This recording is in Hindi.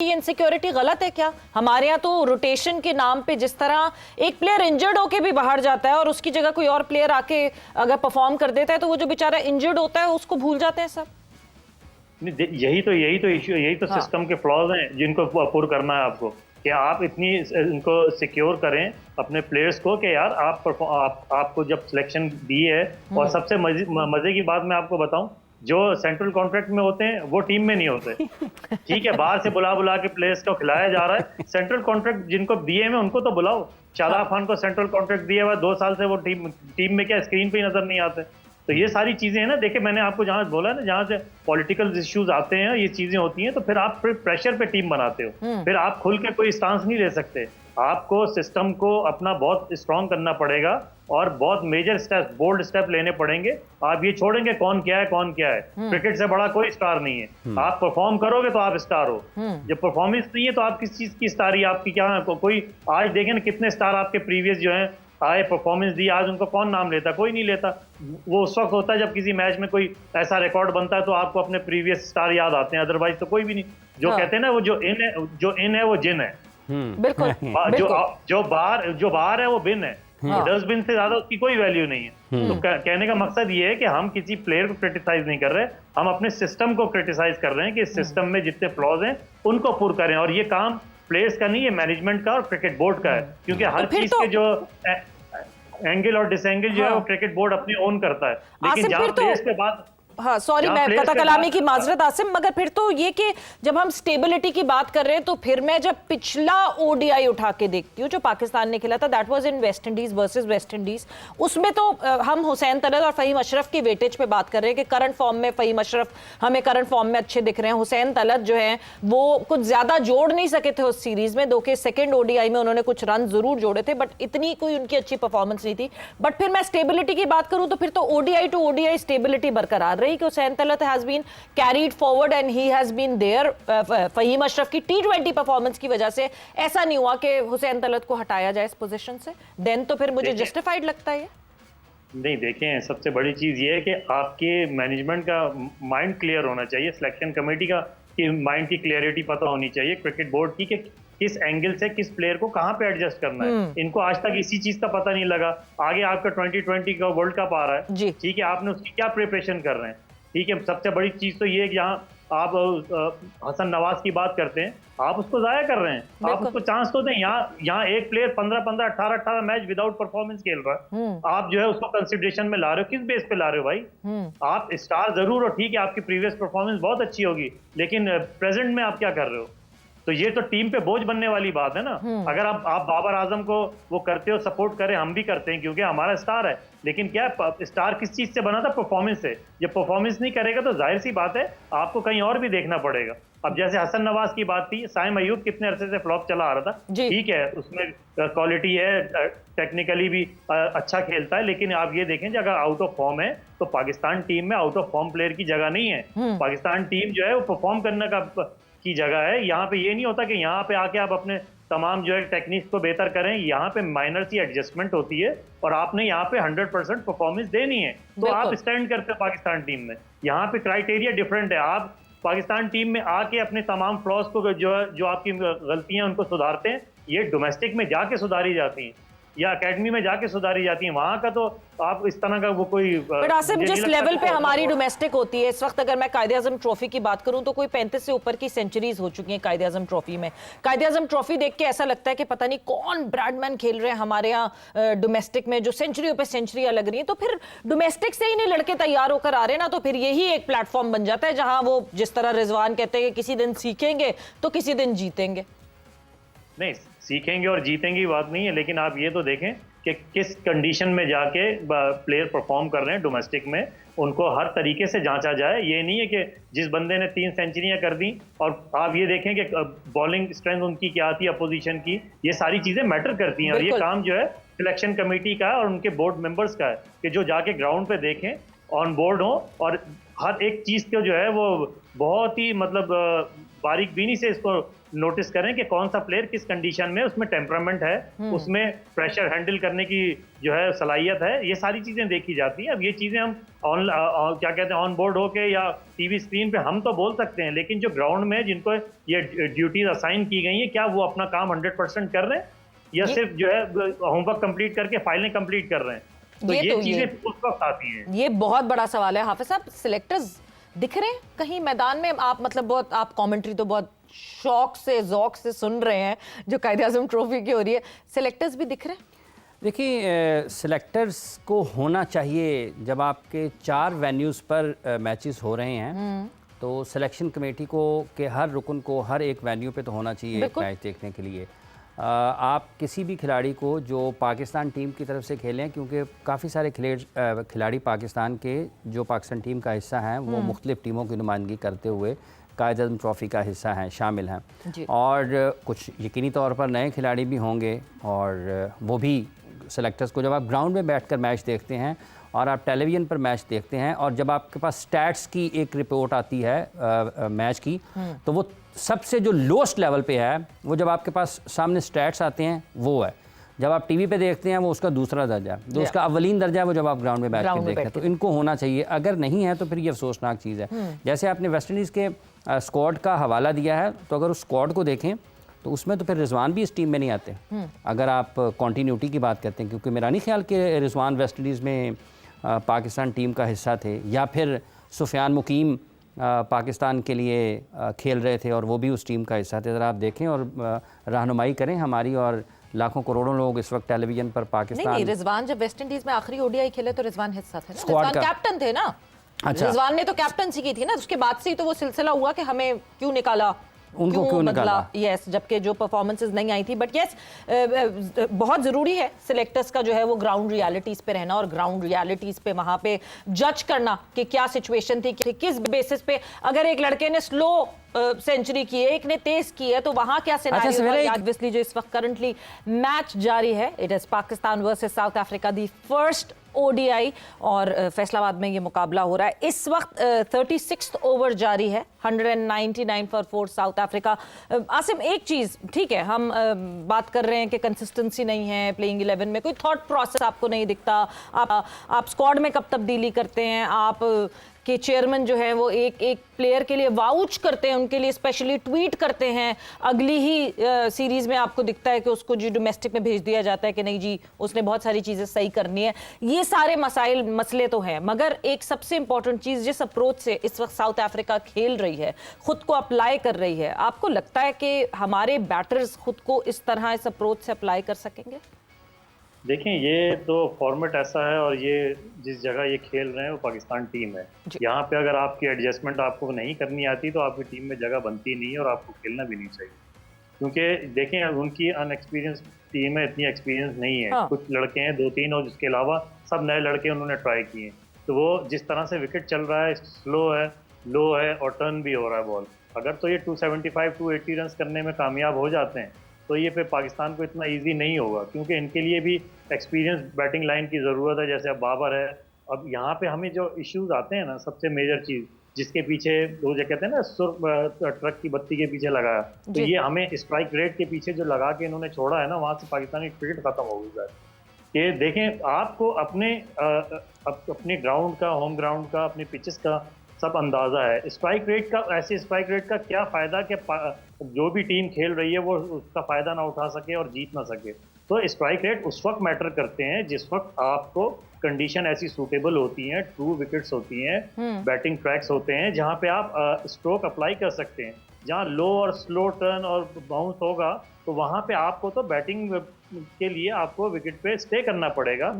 ये इनसिक्योरिटी गलत है क्या? हमारे यहाँ तो रोटेशन के नाम पे जिस तरह एक प्लेयर इंजर्ड होके भी बाहर जाता है और उसकी जगह कोई और प्लेयर आके अगर परफॉर्म कर देता है तो वो जो बेचारा इंजर्ड होता है उसको भूल जाते हैं सब। यही तो इशू, यही तो हाँ। सिस्टम के फ्लॉज हैं जिनको पूर करना है आपको, कि आप इतनी इनको सिक्योर करें अपने प्लेयर्स को कि यार आपको जब सिलेक्शन दी है। और सबसे मजे की बात मैं आपको बताऊं, जो सेंट्रल कॉन्ट्रैक्ट में होते हैं वो टीम में नहीं होते। ठीक है, बाहर से बुला के प्लेयर्स को खिलाया जा रहा है। सेंट्रल कॉन्ट्रैक्ट जिनको दिए हैं उनको तो बुलाओ। शादाब खान को सेंट्रल कॉन्ट्रैक्ट दिया हुआ 2 साल से, वो टीम में क्या स्क्रीन पे ही नजर नहीं आते। तो ये सारी चीजें हैं ना, देखिए मैंने आपको जहां बोला ना, जहां से पॉलिटिकल इश्यूज आते हैं, ये चीजें होती हैं, तो फिर आप प्रेशर पे टीम बनाते हो, फिर आप खुल के कोई स्टांस नहीं ले सकते। आपको सिस्टम को अपना बहुत स्ट्रांग करना पड़ेगा और बहुत मेजर स्टेप, बोल्ड स्टेप लेने पड़ेंगे। आप ये छोड़ेंगे कौन क्या है। क्रिकेट से बड़ा कोई स्टार नहीं है। आप परफॉर्म करोगे तो आप स्टार हो, जब परफॉर्मेंस नहीं है तो आप किस चीज की स्टार ही आपकी क्या है? कोई आज देखें ना, कितने स्टार आपके प्रीवियस जो है आए, परफॉर्मेंस दी, आज उनको कौन नाम लेता? कोई नहीं लेता। वो उस वक्त होता है जब किसी मैच में कोई ऐसा रिकॉर्ड बनता है तो आपको अपने प्रीवियस स्टार याद आते हैं, अदरवाइज तो कोई भी नहीं। जो कहते हैं ना, वो जो इन है वो जिन है। बिल्कुल। जो बाहर है वो बिन है। डस्टबिन से ज्यादा उसकी कोई वैल्यू नहीं है। तो कहने का मकसद ये है कि हम किसी प्लेयर को क्रिटिसाइज नहीं कर रहे, हम अपने सिस्टम को क्रिटिसाइज कर रहे हैं कि सिस्टम में जितने फ्लॉज हैं उनको पूर करें। और ये काम प्लेयर्स का नहीं है, मैनेजमेंट का और क्रिकेट बोर्ड का है, क्योंकि हर चीज के जो एंगल और डिसएंगल जो है वो क्रिकेट बोर्ड अपने ओन करता है। लेकिन जहां प्लेयर्स के बाद, हाँ सॉरी, मैं कथा कलामी की माजरत आसिम, मगर फिर तो ये कि जब हम स्टेबिलिटी की बात कर रहे हैं तो फिर मैं जब पिछला ओडीआई उठा के देखती हूँ जो पाकिस्तान ने खेला था, that was in West Indies versus West Indies, उसमें तो हम हुसैन तलत और फहीम अशरफ की वेटेज पे बात कर रहे हैं कि करंट फॉर्म में फहीम अशरफ हमें करंट फॉर्म में अच्छे दिख रहे हैं। हुसैन तलत जो है वो कुछ ज्यादा जोड़ नहीं सके थे उस सीरीज में, दो के सेकेंड ओडीआई में उन्होंने कुछ रन जरूर जोड़े थे, बट इतनी कोई उनकी अच्छी परफॉर्मेंस नहीं थी। बट फिर मैं स्टेबिलिटी की बात करूं तो फिर तो ओडीआई टू ओडीआई स्टेबिलिटी बरकरार रही कि Hussain Talat has been carried forward and he has been there। Faheem Ashraf की T20 परफॉर्मेंस की वजह से ऐसा नहीं हुआ कि हुसैन तलत को हटाया जाए इस पोजीशन से, देन तो फिर मुझे जस्टिफाइड लगता है। नहीं, देखें, सबसे बड़ी चीज ये है कि आपके मैनेजमेंट का माइंड क्लियर होना चाहिए, सिलेक्शन कमेटी का कि माइंड की क्लियरिटी पता होनी चाहिए, क्रिकेट बोर्ड की कि किस एंगल से किस प्लेयर को कहां पे एडजस्ट करना है। इनको आज तक इसी चीज का पता नहीं लगा। आगे आपका 2020 का वर्ल्ड कप आ रहा है, ठीक है, आपने उसकी क्या प्रिपरेशन कर रहे हैं? ठीक है, सबसे बड़ी चीज तो ये है कि यहाँ आप हसन नवाज की बात करते हैं, आप उसको जाया कर रहे हैं, आप उसको चांस तो दें। यहाँ एक प्लेयर 15-15, 18-18 मैच विदाउट परफॉर्मेंस खेल रहा है, आप जो है उसको कंसिडरेशन में ला रहे हो, किस बेस पे ला रहे हो भाई? आप स्टार जरूर हो, ठीक है, आपकी प्रीवियस परफॉर्मेंस बहुत अच्छी होगी, लेकिन प्रेजेंट में आप क्या कर रहे हो? तो ये तो टीम पे बोझ बनने वाली बात है ना। अगर आप बाबर आजम को वो करते हो, सपोर्ट करें, हम भी करते हैं क्योंकि हमारा स्टार है, लेकिन क्या स्टार किस चीज से बना था? परफॉर्मेंस से। जब परफॉर्मेंस नहीं करेगा तो जाहिर सी बात है आपको कहीं और भी देखना पड़ेगा। अब जैसे हसन नवाज की बात थी, साइम अयूब कितने अरसे से फ्लॉप चला आ रहा था, ठीक है, उसमें क्वालिटी है, टेक्निकली भी अच्छा खेलता है, लेकिन आप ये देखें अगर आउट ऑफ फॉर्म है तो पाकिस्तान टीम में आउट ऑफ फॉर्म प्लेयर की जगह नहीं है। पाकिस्तान टीम जो है वो परफॉर्म करने की जगह है। यहाँ पे ये नहीं होता कि यहाँ पे आके आप अपने तमाम जो है टेक्निक्स को बेहतर करें, यहाँ पे माइनर सी एडजस्टमेंट होती है और आपने यहाँ पे 100% परफॉर्मेंस देनी है, तो आप स्टैंड करते हैं पाकिस्तान टीम में। यहाँ पे क्राइटेरिया डिफरेंट है। आप पाकिस्तान टीम में आके अपने तमाम फ्लॉज को जो आपकी गलतियां उनको सुधारते हैं, ये डोमेस्टिक में जाके सुधारी जाती हैं या एकेडमी में जाके सुधारी जाती है। वहां का तो आप इस तरह का वो कोई, बट आसिम जिस लेवल पे हमारी डोमेस्टिक होती है इस वक्त, अगर मैं कायदे आजम ट्रॉफी की बात करूं तो कोई 35 से ऊपर की सेंचुरीज हो चुकी हैं कायदे आजम ट्रॉफी में। कायदे आजम ट्रॉफी देख के ऐसा लगता है कि पता नहीं कौन ब्रैडमैन खेल रहे हैं हमारे यहाँ डोमेस्टिक में, जो सेंचुरियों पे सेंचुरियां लग रही हैं। तो फिर डोमेस्टिक से ही नहीं लड़के तैयार होकर आ रहे हैं ना, तो फिर यही एक प्लेटफॉर्म बन जाता है जहां वो, जिस तरह रिजवान कहते हैं कि किसी दिन सीखेंगे तो किसी दिन जीतेंगे। नहीं, सीखेंगे और जीतेंगे की बात नहीं है, लेकिन आप ये तो देखें कि किस कंडीशन में जाके प्लेयर परफॉर्म कर रहे हैं डोमेस्टिक में, उनको हर तरीके से जांचा जाए। ये नहीं है कि जिस बंदे ने 3 सेंचुरियां कर दी, और आप ये देखें कि बॉलिंग स्ट्रेंथ उनकी क्या थी, अपोजिशन की, ये सारी चीजें मैटर करती हैं। और ये काम जो है सिलेक्शन कमेटी का और उनके बोर्ड मेंबर्स का है कि जो जाके ग्राउंड पे देखें, ऑन बोर्ड हो और हर एक चीज को जो है वो बहुत ही मतलब बारीक बीनी से इसको नोटिस करें कि कौन सा प्लेयर किस कंडीशन में, उसमें टेम्परामेंट है, उसमें प्रेशर हैंडल करने की जो है सलाहियत है, ये सारी चीजें देखी जाती हैं। अब ये चीजें हम क्या कहते हैं ऑन बोर्ड होके या टीवी स्क्रीन पे हम तो बोल सकते हैं, लेकिन जो ग्राउंड में जिनको ये ड्यूटीज असाइन की गई हैं, क्या वो अपना काम 100% कर रहे हैं या सिर्फ जो है होमवर्क कंप्लीट करके फाइलें कंप्लीट कर रहे हैं? तो ये चीजें उस वक्त आती हैं। ये बहुत बड़ा सवाल है हाफिज साहब। सिलेक्टर्स दिख रहे हैं कहीं मैदान में? आप मतलब बहुत, आप कमेंट्री तो बहुत शौक से ज़ौक से सुन रहे हैं जो कायद-ए-आज़म ट्रॉफी की हो रही है, सिलेक्टर्स भी दिख रहे हैं? देखिए, सिलेक्टर्स को होना चाहिए। जब आपके 4 वेन्यूज़ पर मैचेस हो रहे हैं तो सिलेक्शन कमेटी को के हर रुकन को हर एक वेन्यू पे तो होना चाहिए एक मैच देखने के लिए। आप किसी भी खिलाड़ी को जो पाकिस्तान टीम की तरफ से खेलें, क्योंकि काफ़ी सारे खिलाड़ी पाकिस्तान के जो पाकिस्तान टीम का हिस्सा हैं वो मुख्तलिफ टीमों की नुमाइंदगी करते हुए कायद-ए-आज़म ट्रॉफ़ी का हिस्सा हैं, शामिल हैं, और कुछ यकीनी तौर पर नए खिलाड़ी भी होंगे। और वो भी सेलेक्टर्स को, जब आप ग्राउंड में बैठकर मैच देखते हैं और आप टेलीविज़न पर मैच देखते हैं और जब आपके पास स्टैट्स की एक रिपोर्ट आती है मैच की, तो वो सबसे जो लोएस्ट लेवल पे है, वो जब आपके पास सामने स्टैट्स आते हैं वो है। जब आप टीवी पे देखते हैं वो उसका दूसरा दर्जा है, जो उसका अव्वलीन दर्जा है वो जब आप ग्राउंड में बैठ के देखते हैं। तो इनको होना चाहिए, अगर नहीं है तो फिर ये अफसोसनाक चीज़ है। जैसे आपने वेस्ट इंडीज़ के स्क्वाड का हवाला दिया है, तो अगर उस स्क्वाड को देखें तो उसमें तो फिर रिजवान भी इस टीम में नहीं आते। अगर आप कॉन्टीन्यूटी की बात करते हैं, क्योंकि मेरा नहीं ख्याल कि रिजवान वेस्ट इंडीज़ में पाकिस्तान टीम का हिस्सा थे, या फिर सुफियान मुकीम पाकिस्तान के लिए खेल रहे थे और वो भी उस टीम का हिस्सा थे। ज़रा आप देखें और रहनुमाई करें हमारी, और लाखों करोड़ों लोग इस वक्त टेलीविजन पर पाकिस्तान। नहीं, रिजवान जब वेस्ट इंडीज में आखिरी ओडीआई खेले तो रिजवान हिस्सा थे ना, स्क्वाड रिजवान का कैप्टन थे ना। अच्छा, रिजवान ने तो कैप्टनसी की थी ना, उसके बाद से ही तो वो सिलसिला हुआ कि हमें क्यों निकाला, उनको क्यों निकाला। यस, जबकि जो परफॉर्मेंसेस नहीं आई थी। बट यस, बहुत ज़रूरी है सिलेक्टर्स का जो है वो ग्राउंड रियलिटीज़ पे रहना और ग्राउंड रियलिटीज़ पे वहाँ पे जज करना कि क्या सिचुएशन थी, किस बेसिस पे। अगर एक लड़के ने स्लो सेंचुरी की है, एक ने तेज की है, तो वहाँ क्या सिनेरियो है। ऑब्वियसली जो इस वक्त करंटली मैच जारी है, it is Pakistan versus south Africa, the first ODI, और फैसलाबाद में ये मुकाबला हो रहा है। इस वक्त 36th ओवर जारी है, 199 फॉर 4 साउथ अफ्रीका। आसिम, एक चीज़ ठीक है, हम बात कर रहे हैं कि कंसिस्टेंसी नहीं है प्लेइंग 11 में, कोई थॉट प्रोसेस आपको नहीं दिखता। आप स्क्वाड में कब तब्दीली करते हैं, आप के चेयरमैन जो है वो एक एक प्लेयर के लिए वाउच करते हैं, उनके लिए स्पेशली ट्वीट करते हैं, अगली ही सीरीज़ में आपको दिखता है कि उसको जो डोमेस्टिक में भेज दिया जाता है कि नहीं जी उसने बहुत सारी चीज़ें सही करनी है। ये सारे मसले तो हैं, मगर एक सबसे इंपॉर्टेंट चीज़, जिस अप्रोच से इस वक्त साउथ अफ्रीका खेल रही है, खुद को अप्लाई कर रही है, आपको लगता है कि हमारे बैटर्स खुद को इस तरह इस अप्रोच से अप्लाई कर सकेंगे? देखें, ये तो फॉर्मेट ऐसा है और ये जिस जगह ये खेल रहे हैं वो पाकिस्तान टीम है। यहाँ पे अगर आपकी एडजस्टमेंट आपको नहीं करनी आती तो आपकी टीम में जगह बनती नहीं है और आपको खेलना भी नहीं चाहिए, क्योंकि देखें उनकी अनएक्सपीरियंस टीम है, इतनी एक्सपीरियंस नहीं है। कुछ लड़के हैं 2-3 और जिसके अलावा सब नए लड़के उन्होंने ट्राई किए। तो वो जिस तरह से विकेट चल रहा है, स्लो है, लो है और टर्न भी हो रहा है बॉल, अगर तो ये 275-280 रन करने में कामयाब हो जाते हैं तो ये फिर पाकिस्तान को इतना इजी नहीं होगा, क्योंकि इनके लिए भी एक्सपीरियंस बैटिंग लाइन की ज़रूरत है। जैसे अब बाबर है, अब यहाँ पे हमें जो इश्यूज आते हैं ना, सबसे मेजर चीज़ जिसके पीछे वो जो कहते हैं ना ट्रक की बत्ती के पीछे लगाया, तो ये हमें स्ट्राइक रेट के पीछे जो लगा के इन्होंने छोड़ा है ना, वहाँ से पाकिस्तानी क्रिकेट खत्म हो गई है। कि देखें, आपको अपने ग्राउंड का, होम ग्राउंड का, अपने पिचेस का सब अंदाज़ा है। स्ट्राइक रेट का, ऐसे स्ट्राइक रेट का क्या फ़ायदा कि जो भी टीम खेल रही है वो उसका फ़ायदा ना उठा सके और जीत ना सके। तो स्ट्राइक रेट उस वक्त मैटर करते हैं जिस वक्त आपको कंडीशन ऐसी सूटेबल होती हैं, ट्रू विकेट्स होती हैं, बैटिंग ट्रैक्स होते हैं जहाँ पे आप स्ट्रोक अप्लाई कर सकते हैं। जहाँ लो और स्लो टर्न और बाउंस होगा तो वहाँ पे आपको तो बैटिंग के लिए आपको विकेट पे स्टे करना पड़ेगा।